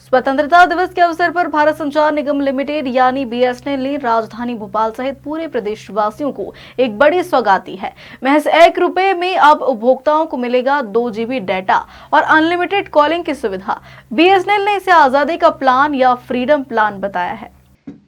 स्वतंत्रता दिवस के अवसर पर भारत संचार निगम लिमिटेड यानी बीएसएनएल ने राजधानी भोपाल सहित पूरे प्रदेशवासियों को एक बड़ी सौगात दी है। महज ₹1 में अब उपभोक्ताओं को मिलेगा 2 GB डाटा और अनलिमिटेड कॉलिंग की सुविधा। बीएसएनएल ने इसे आजादी का प्लान या फ्रीडम प्लान बताया है।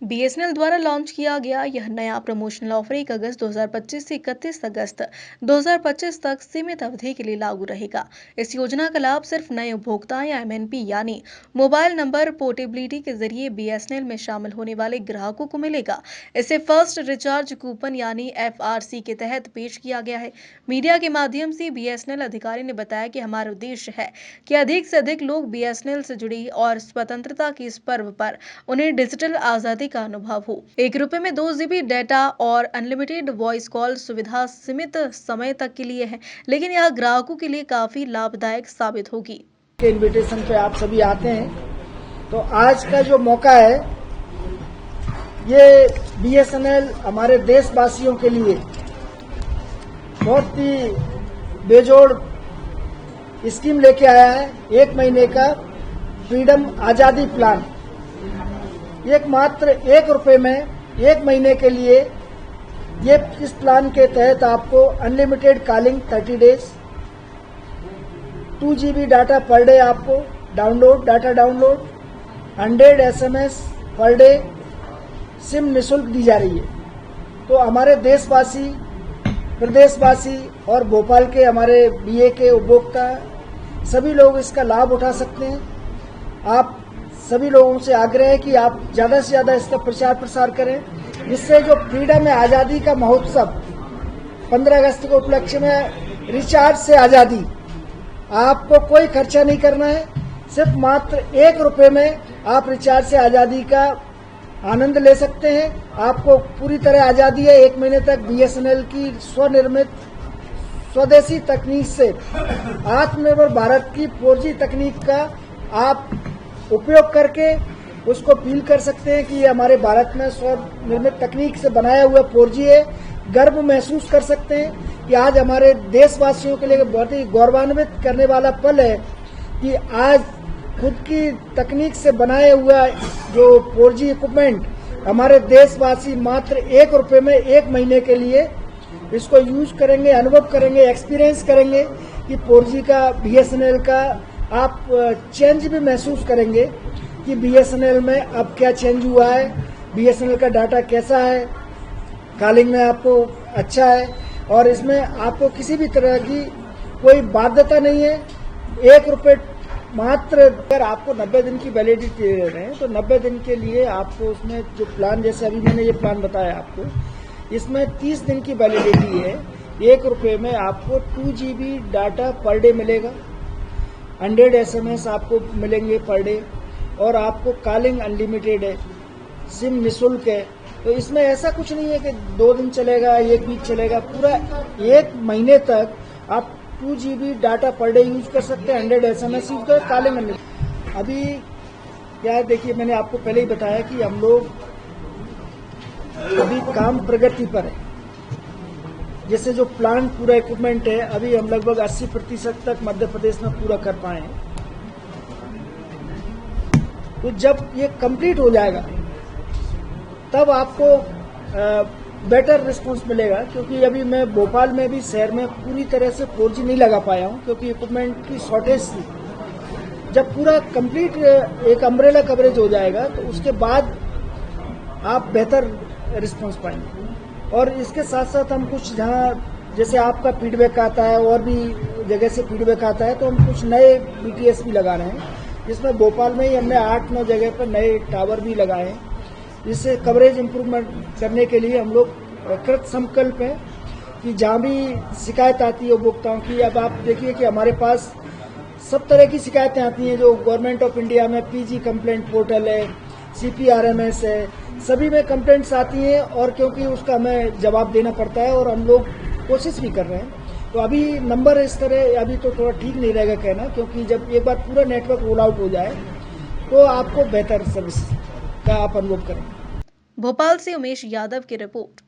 बीएसएनएल द्वारा लॉन्च किया गया यह नया प्रमोशनल ऑफर 1 अगस्त 2025 से 31 अगस्त 2025 तक सीमित अवधि के लिए लागू रहेगा। इस योजना का लाभ सिर्फ नए उपभोक्ता या एमएनपी यानी मोबाइल नंबर पोर्टेबिलिटी के जरिए बीएसएनएल में शामिल होने वाले ग्राहकों को मिलेगा। इसे फर्स्ट रिचार्ज कूपन यानी FRC के तहत पेश किया गया है। मीडिया के माध्यम से बीएसएनएल अधिकारी ने बताया कि हमारा उद्देश्य है कि अधिक से अधिक लोग बीएसएनएल से जुड़ी और स्वतंत्रता के इस पर्व पर उन्हें डिजिटल आजादी का अनुभव हो। ₹1 में 2 GB डाटा और अनलिमिटेड वॉइस कॉल सुविधा सीमित समय तक के लिए है, लेकिन यह ग्राहकों के लिए काफी लाभदायक साबित होगी। के इनविटेशन पे आप सभी आते हैं, तो आज का जो मौका है ये बीएसएनएल हमारे देशवासियों के लिए बहुत ही बेजोड़ स्कीम लेके आया है। 1 महीने का फ्रीडम आजादी प्लान, एक मात्र ₹1 में 1 महीने के लिए ये इस प्लान के तहत आपको unlimited calling 30 days, 2 GB data per day आपको data download, 100 SMS per day SIM निःशुल्क दी जा रही है। तो हमारे देशवासी, प्रदेशवासी और भोपाल के हमारे बीए के उपभोक्ता सभी लोग इसका लाभ उठा सकते हैं। आप सभी लोगों से आग्रह है कि आप ज्यादा से ज्यादा इसका प्रचार प्रसार करें, जिससे जो फ्रीडम है आजादी का महोत्सव 15 अगस्त के उपलक्ष्य में रिचार्ज से आजादी, आपको कोई खर्चा नहीं करना है। सिर्फ मात्र ₹1 में आप रिचार्ज से आजादी का आनंद ले सकते हैं। आपको पूरी तरह आजादी है। 1 महीने तक बीएसएनएल की स्वनिर्मित स्वदेशी तकनीक से आत्मनिर्भर भारत की 4G तकनीक का आप उपयोग करके उसको फील कर सकते हैं कि ये हमारे भारत में स्वनिर्मित तकनीक से बनाया हुआ 4G है। गर्व महसूस कर सकते हैं कि आज हमारे देशवासियों के लिए बहुत ही गौरवान्वित करने वाला पल है कि आज खुद की तकनीक से बनाया हुआ जो 4G इक्विपमेंट हमारे देशवासी मात्र ₹1 में 1 महीने के लिए इसको यूज करेंगे, अनुभव करेंगे, एक्सपीरियंस करेंगे कि 4G का बीएसएनएल का आप चेंज भी महसूस करेंगे कि बीएसएनएल में अब क्या चेंज हुआ है, बीएसएनएल का डाटा कैसा है, कॉलिंग में आपको अच्छा है और इसमें आपको किसी भी तरह की कोई बाध्यता नहीं है। ₹1 मात्र, अगर आपको 90 दिन की वैलिडिटी दे रहे हैं तो 90 दिन के लिए आपको उसमें जो प्लान, जैसे अभी मैंने ये प्लान बताया आपको, इसमें 30 दिन की वैलिडिटी है। ₹1 में आपको 2 GB डाटा पर डे मिलेगा, 100 SMS आपको मिलेंगे पर डे और आपको कॉलिंग अनलिमिटेड है, सिम निःशुल्क है। तो इसमें ऐसा कुछ नहीं है कि 2 दिन चलेगा, 1 वीक चलेगा, पूरा 1 महीने तक आप 2 GB data per day use कर सकते हैं, 100 SMS यूज कर, कॉलिंग अनलिमिटेड। अभी क्या है, देखिए मैंने आपको पहले ही बताया कि हम लोग अभी काम प्रगति पर है। जैसे जो प्लान पूरा इक्विपमेंट है, अभी हम लगभग 80% तक मध्य प्रदेश में पूरा कर पाए हैं। तो जब ये कंप्लीट हो जाएगा तब आपको बेटर रिस्पांस मिलेगा, क्योंकि अभी मैं भोपाल में भी शहर में पूरी तरह से 4G नहीं लगा पाया हूं क्योंकि इक्विपमेंट की शॉर्टेज थी। जब पूरा कंप्लीट एक अम्ब्रेला कवरेज हो जाएगा तो उसके बाद आप बेहतर रिस्पांस पाएंगे। और इसके साथ साथ हम कुछ जहाँ जैसे आपका फीडबैक आता है और भी जगह से फीडबैक आता है, तो हम कुछ नए BTS भी लगा रहे हैं, जिसमें भोपाल में ही हमने 8-9 जगह पर नए टावर भी लगाए हैं, जिससे कवरेज इम्प्रूवमेंट करने के लिए हम लोग कृत संकल्प हैं कि जहाँ भी शिकायत आती है उपभोक्ताओं की, अब आप देखिए कि हमारे पास सब तरह की शिकायतें आती हैं। जो गवर्नमेंट ऑफ इंडिया में PG कंप्लेंट पोर्टल है, CPRMS है, सभी में कंप्लेंट्स आती हैं और क्योंकि उसका हमें जवाब देना पड़ता है और हम लोग कोशिश भी कर रहे हैं। तो अभी नंबर इस तरह अभी तो थोड़ा ठीक नहीं रहेगा कहना, क्योंकि जब एक बार पूरा नेटवर्क रोल आउट हो जाए तो आपको बेहतर सर्विस का आप अनुभव करेंगे। भोपाल से उमेश यादव की रिपोर्ट।